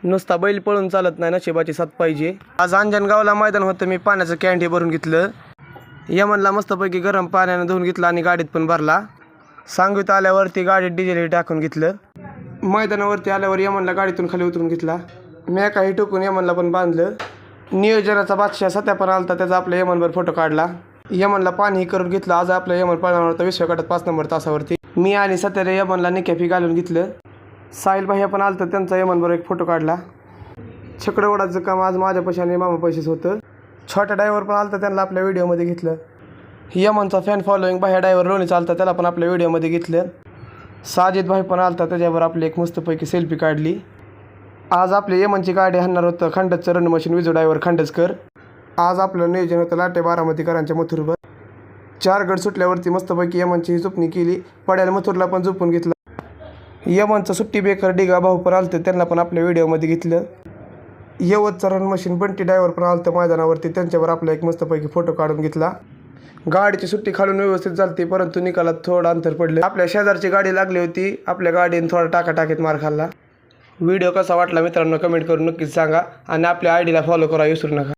नुसता बैल पळून चालत नाही, नशिबाची साथ पाहिजे. आज अंजनगावला मैदान होतं. मी पाण्याचं कॅन्डी भरून घेतलं. यमनला मस्तपैकी गरम पाण्यानं धुवून घेतला आणि गाडीत पण भरला. सांगवीत आल्यावरती गाडीत डिझेल टाकून घेतलं. मैदानावरती आल्यावर यमनला गाडीतून खाली उतरून घेतला. मी काही टोकून यमनला पण बांधलं. नियोजनाचा बादशाह सत्या पण आलता, त्याचा आपल्या यमनवर फोटो काढला. यमनला पाणी करून घेतलं. आज आपलं यमन पळणार होतं विश्वगटात 5 नंबर तासावरती. मी आणि सत्याने यमनला निकॅफी घालून घेतलं. साहिल भाई पण आलतं, त्यांचा यमनवर एक फोटो काढला. छकडं ओढायचं काम आज माझ्या पैशाने आणि मामा पैसेच होतं. छोट्या ड्रायव्हर पण आलतं, त्यांना आपल्या व्हिडिओमध्ये घेतलं. यमनचा फॅन फॉलोईंग बाह्या ड्रायव्हर लोणी चालतं, त्याला पण आपल्या व्हिडिओमध्ये घेतलं. साजिद भाई पण आलता, त्याच्यावर आपली एक मस्तपैकी सेल्फी काढली. आज आपली यमनची गाडी हाणणार होतं खंडचचं रन मशीन विजू ड्रायव्हर खंडचकर. आज आपलं नियोजन होतं लाटे बारामतीकरांच्या मथुरवर. 4 गड सुटल्यावरती मस्तपैकी यमनची झोपणी केली. पड्याला मथुरला पण झोपून घेतलं. यमनचं सुट्टी बेकर डिगा भाऊ पण आलतं, त्यांना पण आपल्या व्हिडिओमध्ये घेतलं. यवतचं रन मशीन बंटी ड्रायव्हर पण आलतं मैदानावरती, त्यांच्यावर आपला एक मस्तपैकी फोटो काढून घेतला. गाडीची सुट्टी खालून व्यवस्थित चालते, परंतु निकालात थोडं अंतर पडलं. आपल्या शेजारची गाडी लागली होती, आपल्या गाडीने थोडा टाकाटाकीत मार खाल्ला. व्हिडिओ कसा वाटला मित्रांनो कमेंट करून नक्कीच सांगा आणि आपल्या आयडीला फॉलो करा विसरू नका.